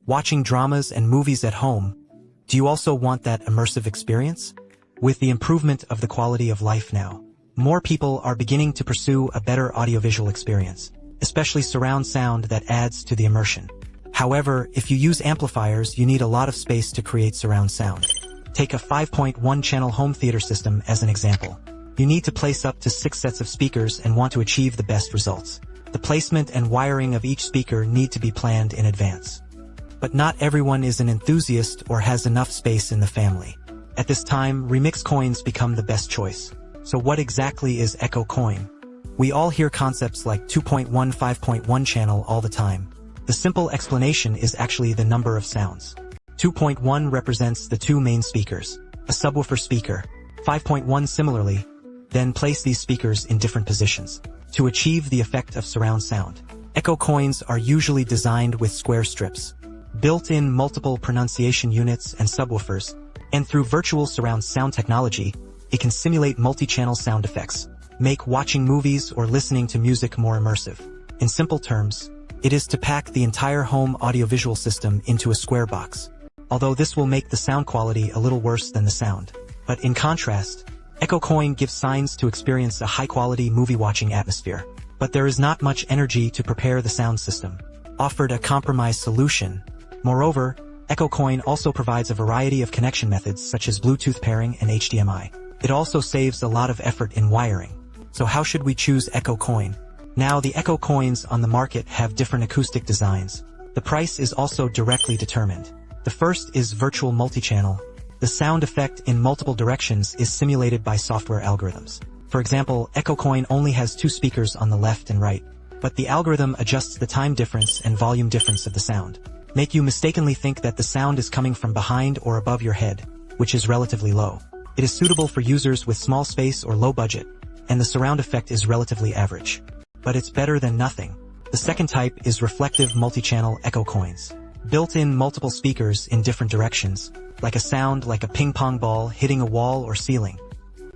Watching dramas and movies at home, do you also want that immersive experience? With the improvement of the quality of life now, more people are beginning to pursue a better audiovisual experience, especially surround sound that adds to the immersion. However, if you use amplifiers, you need a lot of space to create surround sound. Take a 5.1 channel home theater system as an example. You need to place up to 6 sets of speakers and want to achieve the best results. The placement and wiring of each speaker need to be planned in advance. But not everyone is an enthusiast or has enough space in the family. At this time, remix coins become the best choice. So what exactly is Echo Coin? We all hear concepts like 2.1, 5.1 channel all the time. The simple explanation is actually the number of sounds. 2.1 represents the 2 main speakers, a subwoofer speaker. 5.1 similarly. Then place these speakers in different positions to achieve the effect of surround sound. Echo coins are usually designed with square strips, built-in multiple pronunciation units and subwoofers, and through virtual surround sound technology, it can simulate multi-channel sound effects, make watching movies or listening to music more immersive. In simple terms, it is to pack the entire home audiovisual system into a square box. Although this will make the sound quality a little worse than the sound. But in contrast, Echo Coin gives signs to experience a high-quality movie-watching atmosphere. But there is not much energy to prepare the sound system. Offered a compromise solution. Moreover, Echo Coin also provides a variety of connection methods such as Bluetooth pairing and HDMI. It also saves a lot of effort in wiring. So how should we choose Echo Coin? Now the Echo Coins on the market have different acoustic designs. The price is also directly determined. The first is virtual multi-channel. The sound effect in multiple directions is simulated by software algorithms. For example, Echo Coin only has 2 speakers on the left and right, but the algorithm adjusts the time difference and volume difference of the sound. Make you mistakenly think that the sound is coming from behind or above your head, which is relatively low. It is suitable for users with small space or low budget, and the surround effect is relatively average. But it's better than nothing. The second type is reflective multi-channel Echo Coins. Built-in multiple speakers in different directions, like a sound like a ping-pong ball hitting a wall or ceiling.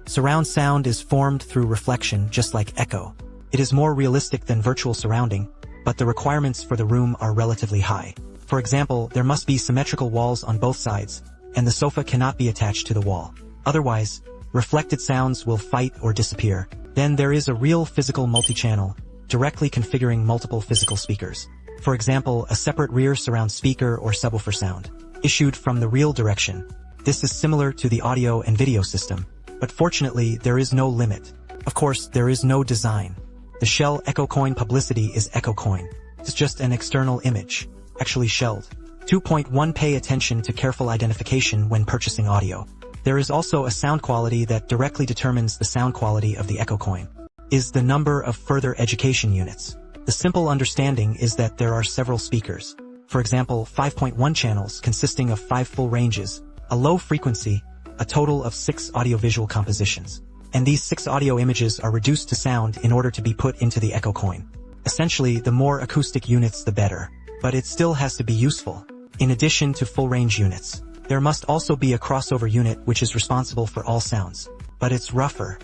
Surround sound is formed through reflection just like echo. It is more realistic than virtual surrounding, but the requirements for the room are relatively high. For example, there must be symmetrical walls on both sides, and the sofa cannot be attached to the wall. Otherwise, reflected sounds will fight or disappear. Then there is a real physical multi-channel, directly configuring multiple physical speakers. For example, a separate rear surround speaker or subwoofer sound, issued from the real direction. This is similar to the audio and video system, but fortunately there is no limit. Of course, there is no design. The shell Echo Coin publicity is Echo Coin. It's just an external image, actually shelled. 2.1 Pay attention to careful identification when purchasing audio. There is also a sound quality that directly determines the sound quality of the Echo Coin. Is the number of further education units. The simple understanding is that there are several speakers. For example, 5.1 channels consisting of 5 full ranges, a low frequency, a total of 6 audiovisual compositions. And these 6 audio images are reduced to sound in order to be put into the Echo Coin. Essentially, the more acoustic units the better. But it still has to be useful. In addition to full range units, there must also be a crossover unit which is responsible for all sounds. But it's rougher.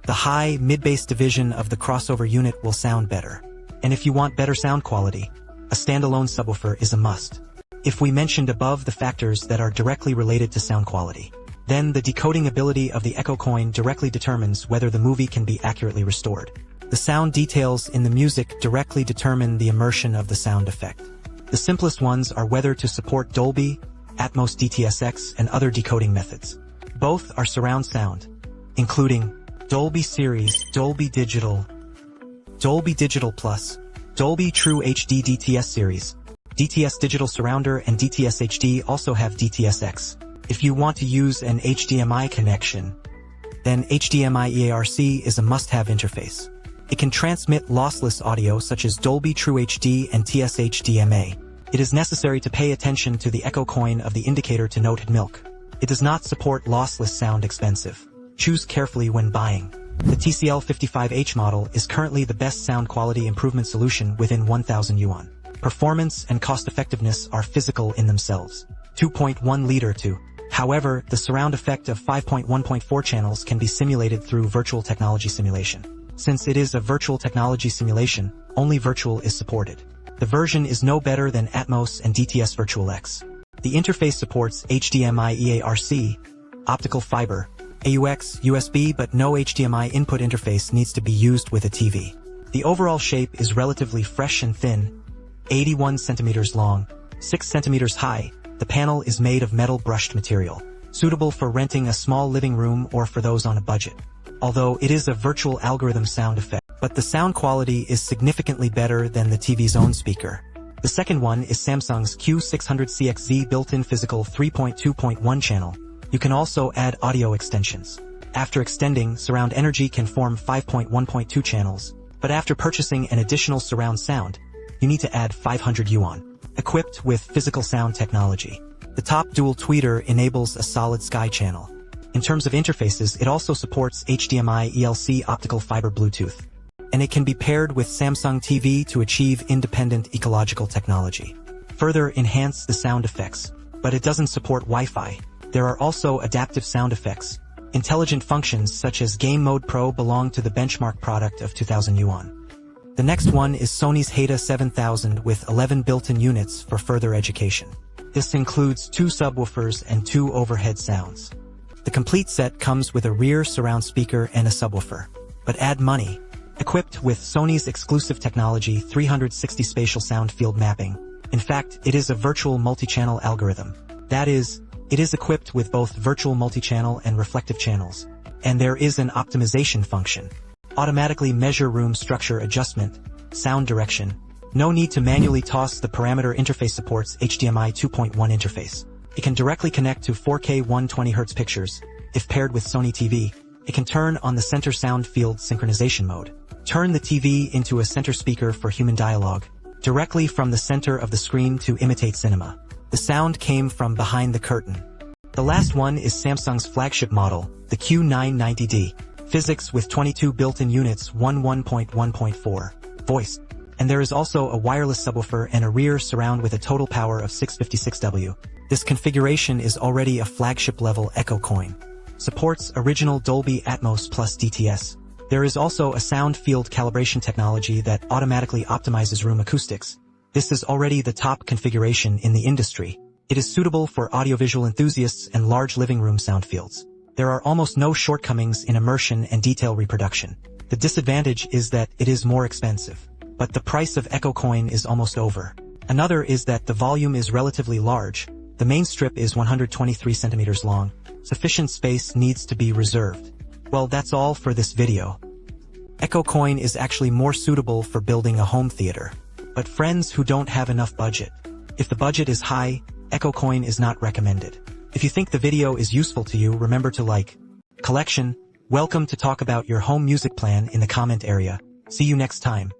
The high mid-bass division of the crossover unit will sound better. And if you want better sound quality, a standalone subwoofer is a must. If we mentioned above the factors that are directly related to sound quality, then the decoding ability of the Echo Coin directly determines whether the movie can be accurately restored. The sound details in the music directly determine the immersion of the sound effect. The simplest ones are whether to support Dolby, Atmos DTS:X, and other decoding methods. Both are surround sound, including Dolby Series, Dolby Digital, Dolby Digital Plus, Dolby True HD DTS Series, DTS Digital Surrounder and DTS HD also have DTS:X. If you want to use an HDMI connection, then HDMI EARC is a must-have interface. It can transmit lossless audio such as Dolby True HD and TS-HDMA. It is necessary to pay attention to the Echo Coin of the indicator to note milk. It does not support lossless sound expensive. Choose carefully when buying. The TCL55H model is currently the best sound quality improvement solution within 1,000 yuan. Performance and cost-effectiveness are physical in themselves. 2.1 liter 2. However, the surround effect of 5.1.4 channels can be simulated through virtual technology simulation. Since it is a virtual technology simulation, only virtual is supported. The version is no better than Atmos and DTS Virtual X. The interface supports HDMI EARC, optical fiber, AUX, USB, but no HDMI input interface needs to be used with a TV. The overall shape is relatively fresh and thin, 81 centimeters long, 6 centimeters high. The panel is made of metal brushed material, suitable for renting a small living room or for those on a budget. Although it is a virtual algorithm sound effect, but the sound quality is significantly better than the TV's own speaker. The second one is Samsung's Q600CXZ built-in physical 3.2.1 channel. You can also add audio extensions. After extending, surround energy can form 5.1.2 channels, but after purchasing an additional surround sound, you need to add 500 yuan. Equipped with physical sound technology, the top dual tweeter enables a solid sky channel. In terms of interfaces, it also supports HDMI ELC optical fiber Bluetooth, and it can be paired with Samsung TV to achieve independent ecological technology. Further enhance the sound effects, but it doesn't support Wi-Fi. There are also adaptive sound effects. Intelligent functions such as Game Mode Pro belong to the benchmark product of 2000 yuan. The next one is Sony's Hada 7000 with 11 built-in units for further education. This includes 2 subwoofers and 2 overhead sounds. The complete set comes with a rear surround speaker and a subwoofer. But add money. Equipped with Sony's exclusive technology 360 spatial sound field mapping. In fact, it is a virtual multi-channel algorithm. That is, it is equipped with both virtual multi-channel and reflective channels. And there is an optimization function. Automatically measure room structure adjustment, sound direction. No need to manually toss. The parameter interface supports HDMI 2.1 interface. It can directly connect to 4K 120Hz pictures. If paired with Sony TV, it can turn on the center sound field synchronization mode. Turn the TV into a center speaker for human dialogue, directly from the center of the screen to imitate cinema. The sound came from behind the curtain. The last one is Samsung's flagship model, the Q990H. Physics with 22 built-in units 1.1.4. Voice. And there is also a wireless subwoofer and a rear surround with a total power of 656 W. This configuration is already a flagship-level Echo coin. Supports original Dolby Atmos plus DTS. There is also a sound field calibration technology that automatically optimizes room acoustics. This is already the top configuration in the industry. It is suitable for audiovisual enthusiasts and large living room sound fields. There are almost no shortcomings in immersion and detail reproduction. The disadvantage is that it is more expensive. But the price of Echo Coin is almost over. Another is that the volume is relatively large. The main strip is 123 centimeters long. Sufficient space needs to be reserved. Well, that's all for this video. Echo Coin is actually more suitable for building a home theater. But friends who don't have enough budget. If the budget is high, Echo Coin is not recommended. If you think the video is useful to you, remember to like. Collection, welcome to talk about your home music plan in the comment area. See you next time.